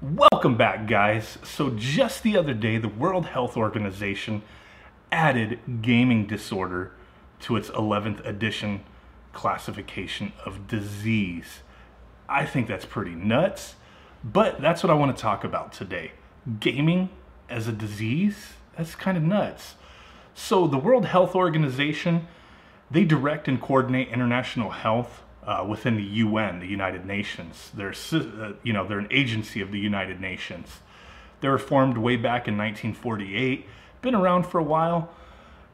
Welcome back, guys. So just the other day, the World Health Organization added gaming disorder to its 11th edition classification of disease. I think that's pretty nuts, but that's what I want to talk about today. Gaming as a disease? That's kind of nuts. So the World Health Organization, they direct and coordinate international health within the UN, the United Nations. They're an agency of the United Nations. They were formed way back in 1948, been around for a while.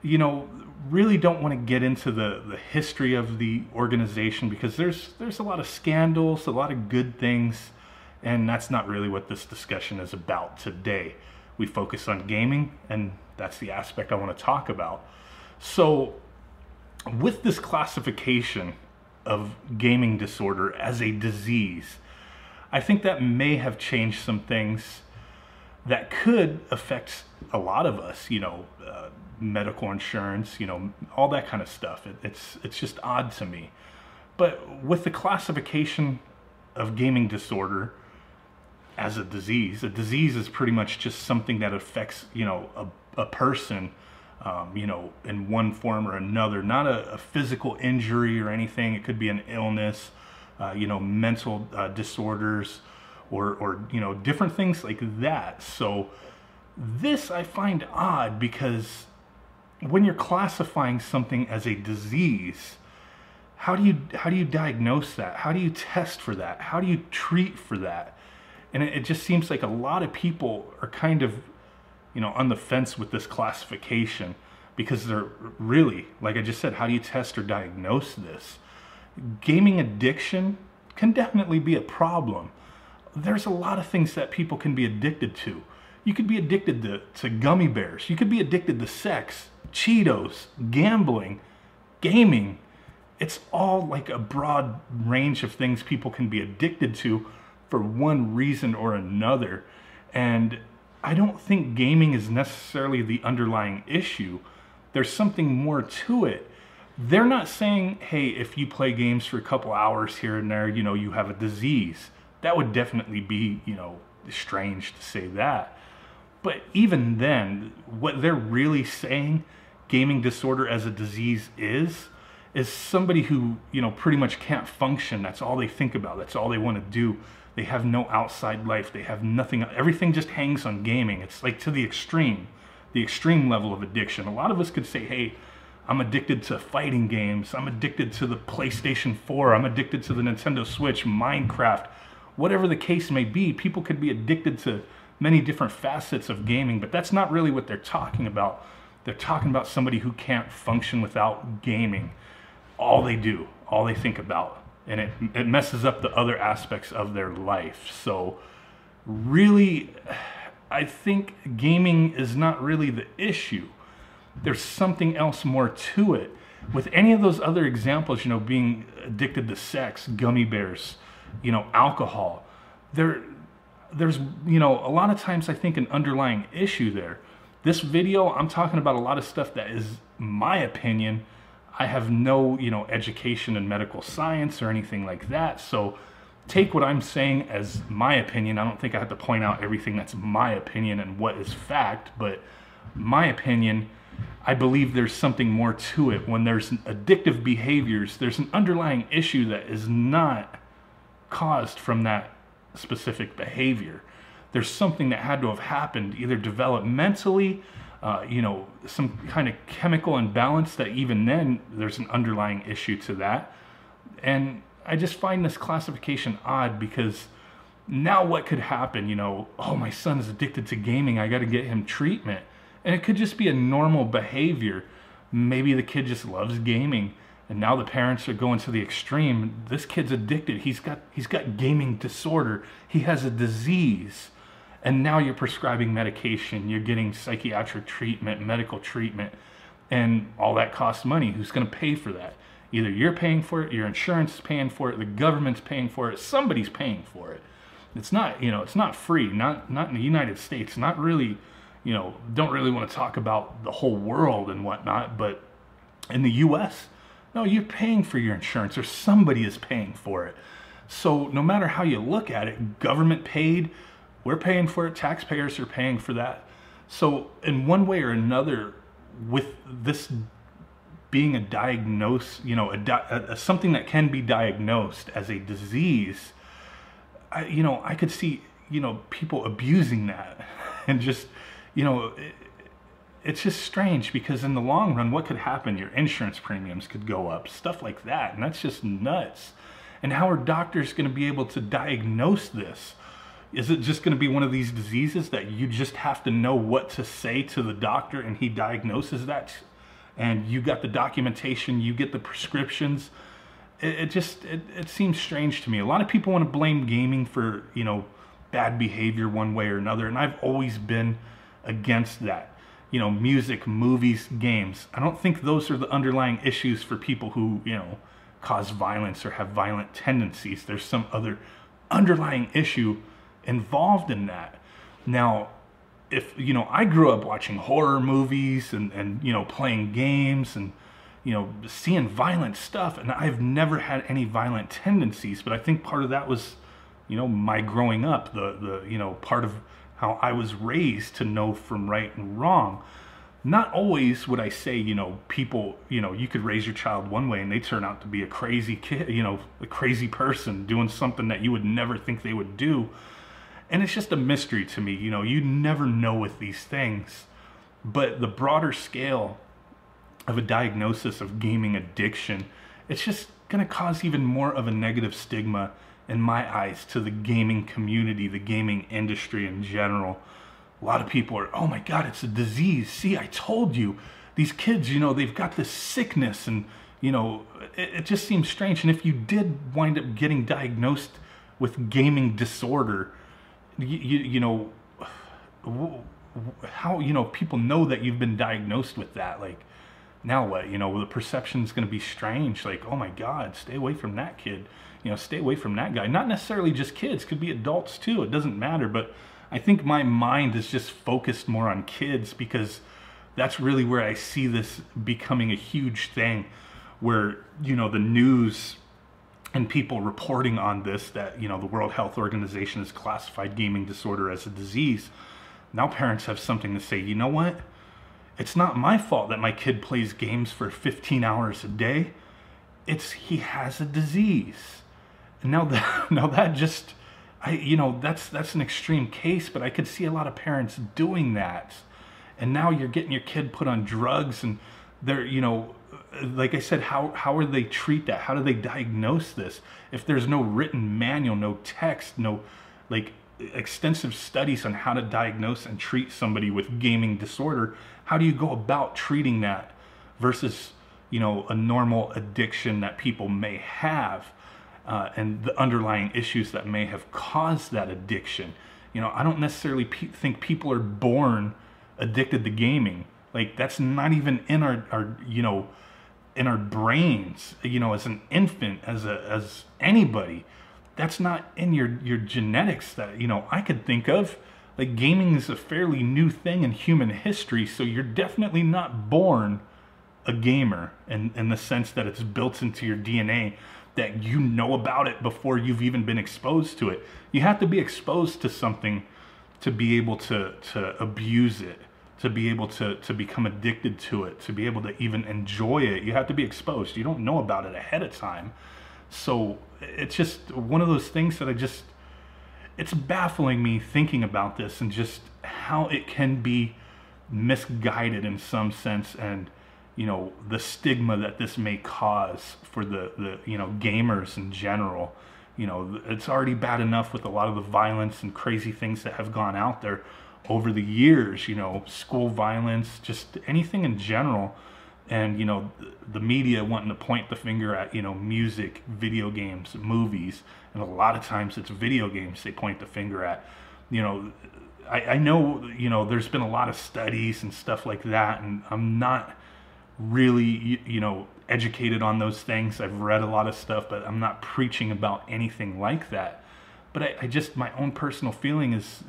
Really don't want to get into the history of the organization because there's a lot of scandals, a lot of good things, and that's not really what this discussion is about today. We focus on gaming, and that's the aspect I want to talk about. So with this classification of gaming disorder as a disease, I think that may have changed some things that could affect a lot of us, medical insurance, all that kind of stuff. It's just odd to me. But with the classification of gaming disorder as a disease is pretty much just something that affects, a person, in one form or another, not a physical injury or anything. It could be an illness, mental disorders, or different things like that. So this I find odd because when you're classifying something as a disease, how do you diagnose that? How do you test for that? How do you treat for that? And it just seems like a lot of people are kind of on the fence with this classification because they're really, like I just said, how do you test or diagnose this? Gaming addiction can definitely be a problem. There's a lot of things that people can be addicted to. You could be addicted to gummy bears. You could be addicted to sex, Cheetos, gambling, gaming. It's all like a broad range of things people can be addicted to for one reason or another. And I don't think gaming is necessarily the underlying issue. There's something more to it. They're not saying, hey, if you play games for a couple hours here and there, you have a disease. That would definitely be, strange to say that. But even then, what they're really saying gaming disorder as a disease is somebody who, pretty much can't function. That's all they think about. That's all they want to do. They have no outside life. They have nothing. Everything just hangs on gaming. It's like to the extreme level of addiction. A lot of us could say, hey, I'm addicted to fighting games. I'm addicted to the PlayStation 4. I'm addicted to the Nintendo Switch, Minecraft. Whatever the case may be, people could be addicted to many different facets of gaming, but that's not really what they're talking about. They're talking about somebody who can't function without gaming. All they do, all they think about. And it messes up the other aspects of their life. So really, I think gaming is not really the issue. There's something else more to it. With any of those other examples, being addicted to sex, gummy bears, alcohol, there's a lot of times I think an underlying issue there. This video, I'm talking about a lot of stuff that is my opinion. I have no, education in medical science or anything like that. So take what I'm saying as my opinion. I don't think I have to point out everything that's my opinion and what is fact, but my opinion, I believe there's something more to it. When there's addictive behaviors, there's an underlying issue that is not caused from that specific behavior. There's something that had to have happened, either developmentally, some kind of chemical imbalance that even then there's an underlying issue to that. And I just find this classification odd because now what could happen, oh, my son is addicted to gaming, I got to get him treatment. And it could just be a normal behavior. Maybe the kid just loves gaming and now the parents are going to the extreme. This kid's addicted. He's got gaming disorder. He has a disease. And now you're prescribing medication, you're getting psychiatric treatment, medical treatment, and all that costs money. Who's going to pay for that? Either you're paying for it, your insurance is paying for it, the government's paying for it, somebody's paying for it. It's not, it's not free, not in the United States, not really, don't really want to talk about the whole world and whatnot, but in the US, no, you're paying for your insurance or somebody is paying for it. So no matter how you look at it, government paid, We're paying for it. Taxpayers are paying for that. So in one way or another, with this being a diagnose, something that can be diagnosed as a disease, I could see, people abusing that and just, it's just strange because in the long run, what could happen? Your insurance premiums could go up, stuff like that. And that's just nuts. And how are doctors going to be able to diagnose this? Is it just going to be one of these diseases that you just have to know what to say to the doctor and he diagnoses that? And you got the documentation, you get the prescriptions. It seems strange to me. A lot of people want to blame gaming for, bad behavior one way or another. And I've always been against that. Music, movies, games. I don't think those are the underlying issues for people who, cause violence or have violent tendencies. There's some other underlying issue involved in that. Now, if, I grew up watching horror movies and playing games and, seeing violent stuff, and I've never had any violent tendencies, but I think part of that was, my growing up, the part of how I was raised to know from right and wrong. Not always would I say, people, you could raise your child one way and they turn out to be a crazy kid, a crazy person doing something that you would never think they would do. And it's just a mystery to me, you never know with these things. But the broader scale of a diagnosis of gaming addiction, it's just going to cause even more of a negative stigma in my eyes to the gaming community, the gaming industry in general. A lot of people are, oh my God, it's a disease. See, I told you. These kids, they've got this sickness and, it just seems strange. And if you did wind up getting diagnosed with gaming disorder, how, people know that you've been diagnosed with that. Like, now what? The perception's going to be strange. Like, oh my God, stay away from that kid. Stay away from that guy. Not necessarily just kids, could be adults too. It doesn't matter. But I think my mind is just focused more on kids because that's really where I see this becoming a huge thing where, the news and people reporting on this, that, the World Health Organization has classified gaming disorder as a disease. Now parents have something to say, you know what? It's not my fault that my kid plays games for 15 hours a day. He has a disease. Now that just, that's an extreme case, but I could see a lot of parents doing that. And now you're getting your kid put on drugs and they're, like I said, how do they treat that? How do they diagnose this? If there's no written manual, no text, no extensive studies on how to diagnose and treat somebody with gaming disorder, how do you go about treating that versus, a normal addiction that people may have? And the underlying issues that may have caused that addiction. I don't necessarily think people are born addicted to gaming. Like, that's not even in our in our brains, as an infant, as anybody. That's not in your genetics that, I could think of. Like, gaming is a fairly new thing in human history, so you're definitely not born a gamer in the sense that it's built into your DNA, that you know about it before you've even been exposed to it. You have to be exposed to something to be able to abuse it, to be able to become addicted to it, to be able to even enjoy it. You have to be exposed. You don't know about it ahead of time. So it's just one of those things that it's baffling me thinking about this and just how it can be misguided in some sense, and the stigma that this may cause for the gamers in general. It's already bad enough with a lot of the violence and crazy things that have gone out there over the years, school violence, just anything in general. And, the media wanting to point the finger at, music, video games, movies. And a lot of times it's video games they point the finger at. I know, there's been a lot of studies and stuff like that, and I'm not really, educated on those things. I've read a lot of stuff, but I'm not preaching about anything like that. But I just, my own personal feeling is,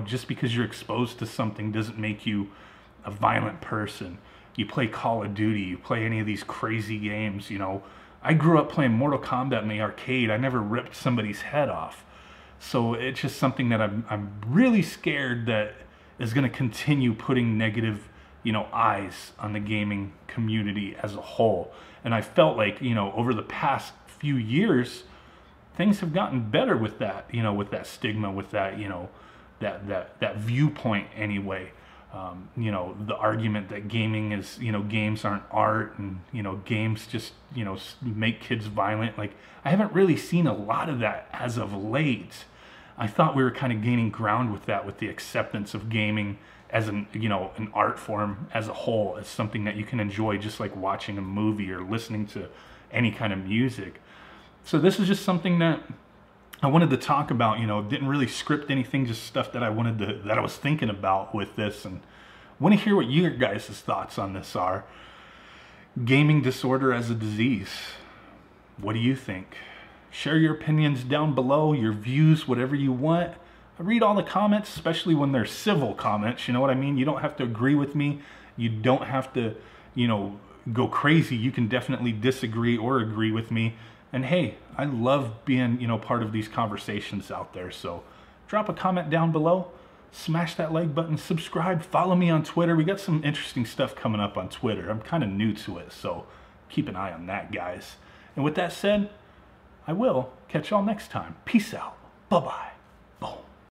just because you're exposed to something doesn't make you a violent person. You play Call of Duty, you play any of these crazy games, I grew up playing Mortal Kombat in the arcade. I never ripped somebody's head off. So it's just something that I'm really scared that is going to continue putting negative, eyes on the gaming community as a whole. And I felt like, over the past few years, things have gotten better with that, with that stigma, with that, that viewpoint anyway. The argument that gaming is, games aren't art, and, games just, make kids violent. Like, I haven't really seen a lot of that as of late. I thought we were kind of gaining ground with that, with the acceptance of gaming as an art form as a whole, as something that you can enjoy just like watching a movie or listening to any kind of music. So this is just something that I wanted to talk about, didn't really script anything, just stuff that I was thinking about with this, and want to hear what your guys' thoughts on this are. Gaming disorder as a disease. What do you think? Share your opinions down below, your views, whatever you want. I read all the comments, especially when they're civil comments, you know what I mean? You don't have to agree with me. You don't have to, go crazy. You can definitely disagree or agree with me. And hey, I love being, part of these conversations out there. So drop a comment down below, smash that like button, subscribe, follow me on Twitter. We got some interesting stuff coming up on Twitter. I'm kind of new to it, so keep an eye on that, guys. And with that said, I will catch y'all next time. Peace out. Bye-bye.